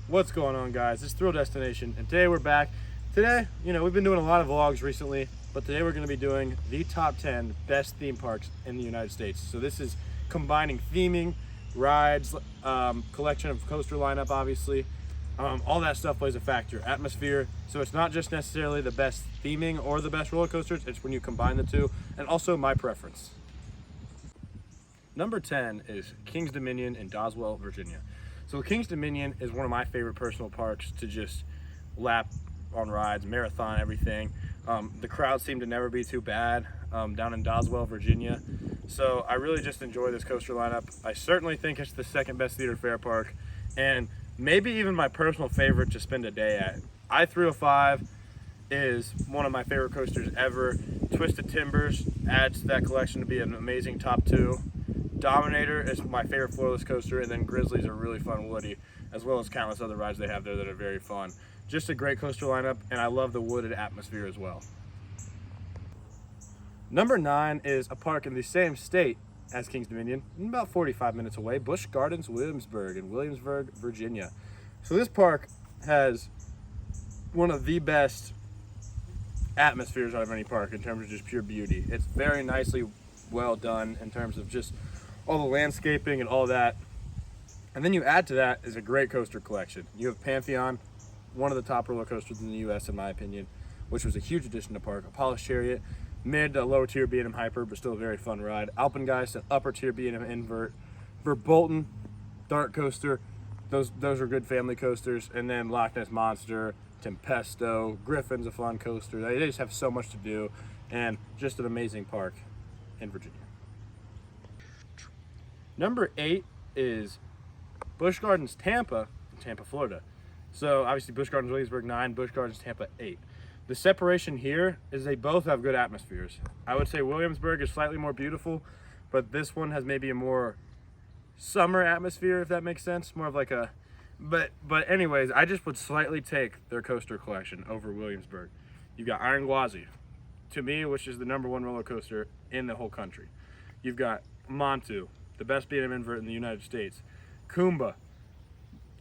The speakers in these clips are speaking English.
What's going on, guys? It's Thrill Destination, and today we're back. Today, we've been doing a lot of vlogs recently, but today we're going to be doing the top 10 best theme parks in the United States. So this is combining theming, rides, collection of coaster lineup, obviously. All that stuff plays a factor. Atmosphere, so it's not just necessarily the best theming or the best roller coasters, it's when you combine the two, and also my preference. Number 10 is King's Dominion in Doswell, Virginia. So King's Dominion is one of my favorite personal parks to just lap on rides, marathon, everything. The crowds seem to never be too bad down in Doswell, Virginia. So I really just enjoy this coaster lineup. I certainly think it's the second best Cedar Fair park, and maybe even my personal favorite to spend a day at. I-305 is one of my favorite coasters ever. Twisted Timbers adds to that collection to be an amazing top 2. Dominator is my favorite floorless coaster, and then Grizzlies are really fun, woody, as well as countless other rides they have there that are very fun. Just a great coaster lineup, and I love the wooded atmosphere as well. Number 9 is a park in the same state as King's Dominion, about 45 minutes away, Busch Gardens Williamsburg in Williamsburg, Virginia. So this park has one of the best atmospheres out of any park in terms of just pure beauty. It's very nicely well done in terms of just all the landscaping and all that. And then you add to that is a great coaster collection. You have Pantheon, one of the top roller coasters in the US in my opinion, which was a huge addition to park. Apollo's Chariot, mid to lower tier B&M Hyper, but still a very fun ride. Alpengeist, an upper tier B&M Invert. Verbolten, Dart Coaster, those are good family coasters. And then Loch Ness Monster, Tempesto, Griffin's a fun coaster. They just have so much to do, and just an amazing park in Virginia. Number 8 is Busch Gardens Tampa in Tampa, Florida. So obviously Busch Gardens Williamsburg 9, Busch Gardens Tampa 8. The separation here is they both have good atmospheres. I would say Williamsburg is slightly more beautiful, but this one has maybe a more summer atmosphere, if that makes sense. More of like a, but anyways, I just would slightly take their coaster collection over Williamsburg. You've got Iron Gwazi, to me, which is the #1 roller coaster in the whole country. You've got Montu, the best B&M invert in the United States. Kumba,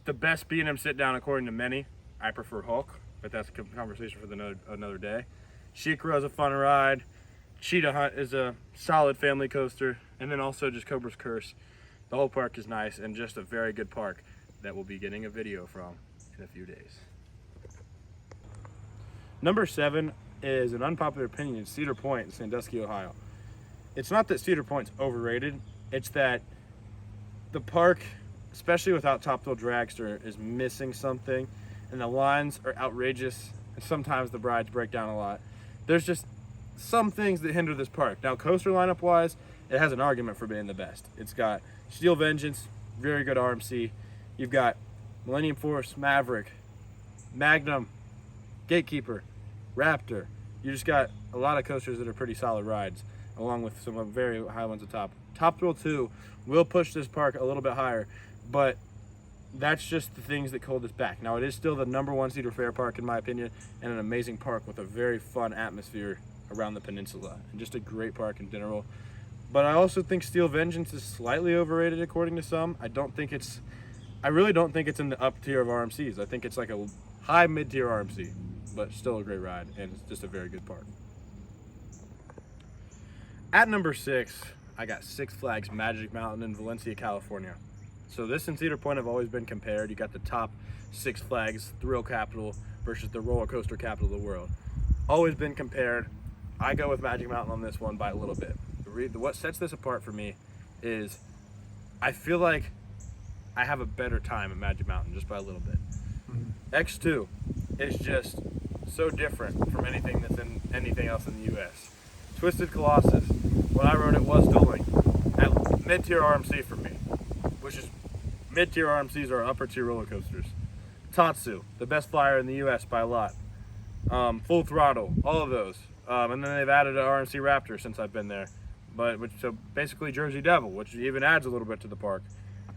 the best B&M sit down according to many. I prefer Hulk, but that's a conversation for another day. Shikra is a fun ride. Cheetah Hunt is a solid family coaster. And then also just Cobra's Curse. The whole park is nice and just a very good park that we'll be getting a video from in a few days. Number 7 is an unpopular opinion in Cedar Point in Sandusky, Ohio. It's not that Cedar Point's overrated, it's that the park, especially without Top Thrill Dragster, is missing something, and the lines are outrageous, and sometimes the rides break down a lot. There's just some things that hinder this park. Now, coaster lineup wise, it has an argument for being the best. It's got Steel Vengeance, very good RMC. You've got Millennium Force, Maverick, Magnum, Gatekeeper, Raptor. You just got a lot of coasters that are pretty solid rides, along with some very high ones at top. Top Thrill 2 will push this park a little bit higher, but that's just the things that hold us back. Now, it is still the #1 Cedar Fair park in my opinion, and an amazing park with a very fun atmosphere around the peninsula, and just a great park in general. But I also think Steel Vengeance is slightly overrated according to some. I really don't think it's in the up tier of RMCs. I think it's like a high mid-tier RMC, but still a great ride, and it's just a very good park. At number 6, I got Six Flags Magic Mountain in Valencia, California. So this and Cedar Point have always been compared. You got the top Six Flags thrill capital versus the roller coaster capital of the world. Always been compared. I go with Magic Mountain on this one by a little bit. What sets this apart for me is I feel like I have a better time at Magic Mountain just by a little bit. X2 is just so different from anything that's in anything else in the US. Twisted Colossus, when I rode it, was dueling at mid-tier RMC for me, which is mid-tier RMCs are upper tier roller coasters. Tatsu, the best flyer in the US by a lot. Full Throttle, all of those. And then they've added an RMC Raptor since I've been there. So basically Jersey Devil, which even adds a little bit to the park.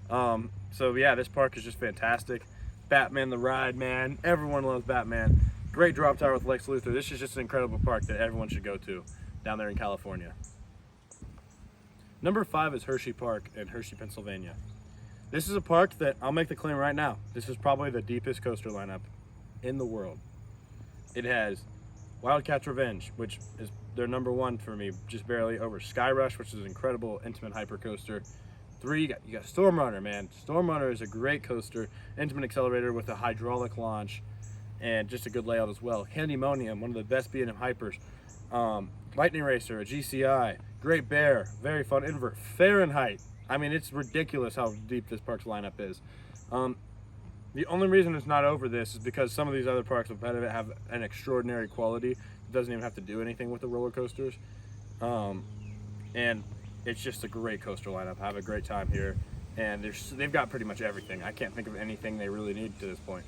So yeah, this park is just fantastic. Batman the Ride, man. Everyone loves Batman. Great drop tower with Lex Luthor. This is just an incredible park that everyone should go to down there in California. Number 5 is Hershey Park in Hershey, Pennsylvania. This is a park that I'll make the claim right now. This is probably the deepest coaster lineup in the world. It has Wildcat's Revenge, which is their number one for me, just barely, over Sky Rush, which is an incredible intimate hyper coaster. 3, you got Storm Runner, man. Storm Runner is a great coaster, intimate accelerator with a hydraulic launch and just a good layout as well. Candymonium, one of the best B&M hypers. Lightning Racer, a GCI. Great Bear, very fun invert. Fahrenheit. I mean, it's ridiculous how deep this park's lineup is. The only reason it's not over this is because some of these other parks have an extraordinary quality. It doesn't even have to do anything with the roller coasters. And it's just a great coaster lineup. I have a great time here. And they've got pretty much everything. I can't think of anything they really need to this point.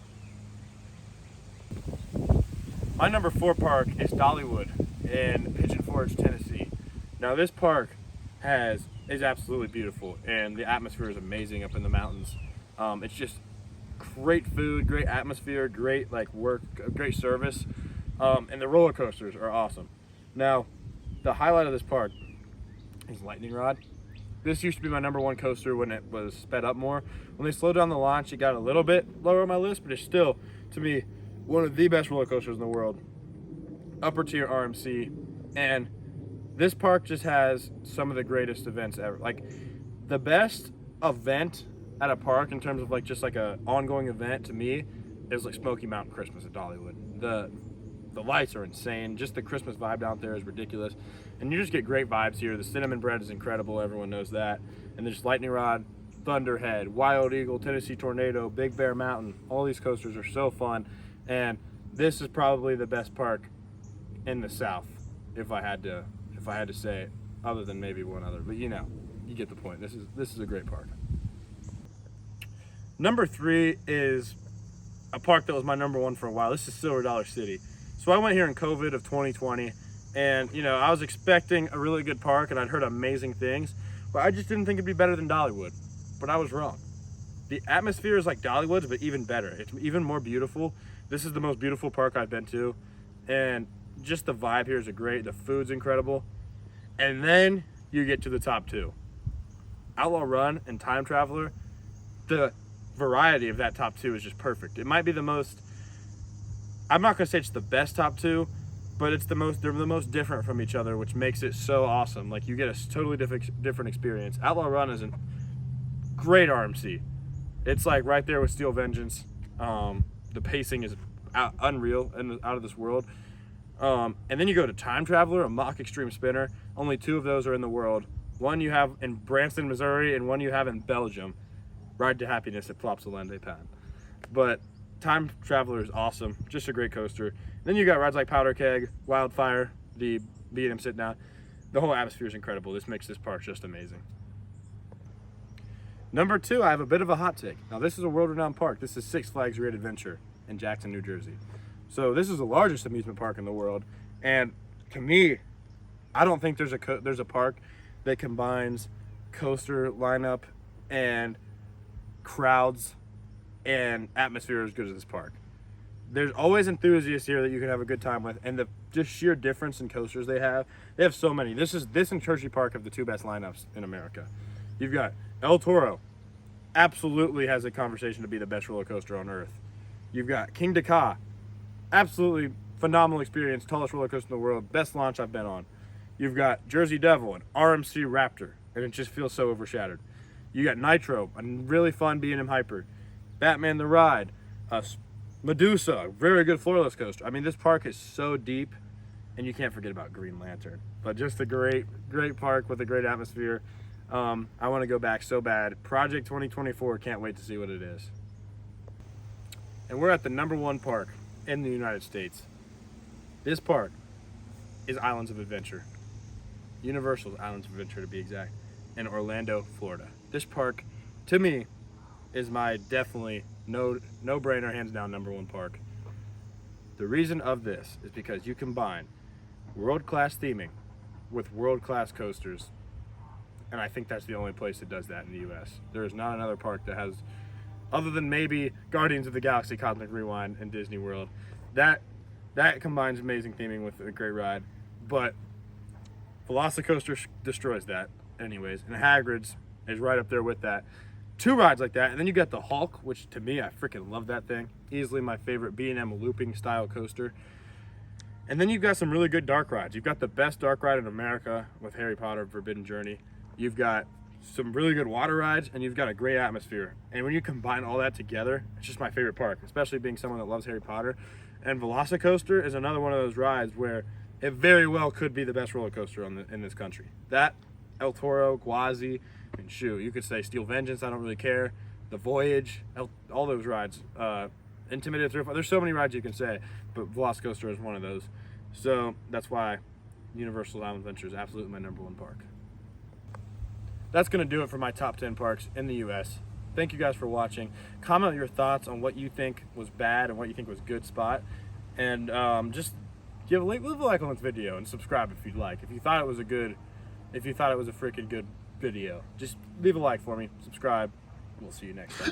My number 4 park is Dollywood in Pigeon Forge, Tennessee. Now this park is absolutely beautiful, and the atmosphere is amazing up in the mountains. It's just great food, great atmosphere, great work, great service, and the roller coasters are awesome. Now, the highlight of this park is Lightning Rod. This used to be my number 1 coaster when it was sped up more. When they slowed down the launch, it got a little bit lower on my list, but it's still, to me, one of the best roller coasters in the world. Upper tier RMC, and this park just has some of the greatest events ever. Like, the best event at a park in terms of just an ongoing event to me is Smoky Mountain Christmas at Dollywood. The lights are insane. Just the Christmas vibe out there is ridiculous, and you just get great vibes here. The cinnamon bread is incredible. Everyone knows that. And there's Lightning Rod, Thunderhead, Wild Eagle, Tennessee Tornado, Big Bear Mountain. All these coasters are so fun, and this is probably the best park in the South, if I had to say it, other than maybe one other. But you get the point. This is a great park. Number 3 is a park that was my number 1 for a while. This is Silver Dollar City. So I went here in COVID of 2020, and I was expecting a really good park, and I'd heard amazing things, but I just didn't think it'd be better than Dollywood. But I was wrong. The atmosphere is like Dollywood's, but even better. It's even more beautiful. This is the most beautiful park I've been to, and just the vibe here is great. The food's incredible. And then you get to the top 2. Outlaw Run and Time Traveler. The variety of that top 2 is just perfect. It might be the most, I'm not going to say it's the best top 2, but they're the most different from each other, which makes it so awesome. You get a totally different experience. Outlaw Run is a great RMC. It's right there with Steel Vengeance. The pacing is unreal and out of this world. And then you go to Time Traveler, a mock extreme spinner. Only 2 of those are in the world. One you have in Branson, Missouri, and one you have in Belgium. Ride to Happiness at Plopsaland Pan. But Time Traveler is awesome. Just a great coaster. Then you got rides like Powder Keg, Wildfire, the B&M Sit Down. The whole atmosphere is incredible. This makes this park just amazing. Number 2, I have a bit of a hot take. Now, this is a world-renowned park. This is Six Flags Great Adventure in Jackson, New Jersey. So this is the largest amusement park in the world, and to me, I don't think there's a park that combines coaster lineup and crowds and atmosphere as good as this park. There's always enthusiasts here that you can have a good time with, and the just sheer difference in coasters they have so many. This and Hershey Park have the 2 best lineups in America. You've got El Toro, absolutely has a conversation to be the best roller coaster on earth. You've got King Dakar, absolutely phenomenal experience, tallest roller coaster in the world, best launch I've been on. You've got Jersey Devil and RMC Raptor, and it just feels so overshadowed. You got Nitro, a really fun B&M hyper. Batman the Ride, Medusa, a very good floorless coaster. I mean, this park is so deep, and you can't forget about Green Lantern. But just a great park with a great atmosphere. I want to go back so bad. Project 2024, can't wait to see what it is. And we're at the number 1 park in the United States. This park is Islands of Adventure. Universal's Islands of Adventure, to be exact, in Orlando, Florida. This park, to me, is my definitely no-brainer, hands down number 1 park. The reason of this is because you combine world-class theming with world-class coasters, and I think that's the only place that does that in the U.S. There is not another park that has, other than maybe Guardians of the Galaxy Cosmic Rewind and Disney World, that combines amazing theming with a great ride. But Velocicoaster destroys that anyways, and Hagrid's is right up there with that. 2 rides like that, and then you got the Hulk, which to me, I freaking love that thing. Easily my favorite B&M looping style coaster. And then you've got some really good dark rides. You've got the best dark ride in America with Harry Potter Forbidden Journey. You've got some really good water rides, and you've got a great atmosphere. And when you combine all that together, it's just my favorite park, especially being someone that loves Harry Potter. And Velocicoaster is another one of those rides where it very well could be the best roller coaster in this country. That, El Toro, Gwazi, and shoot, you could say Steel Vengeance, I don't really care. The Voyage, all those rides. Intimidator 3 or 4, there's so many rides you can say, but Velocicoaster is one of those. So that's why Universal Island Adventure is absolutely my #1 park. That's going to do it for my top 10 parks in the U.S. Thank you guys for watching. Comment your thoughts on what you think was bad and what you think was good spot. And just leave a like on this video and subscribe if you'd like. If you thought it was a freaking good video, just leave a like for me, subscribe. We'll see you next time.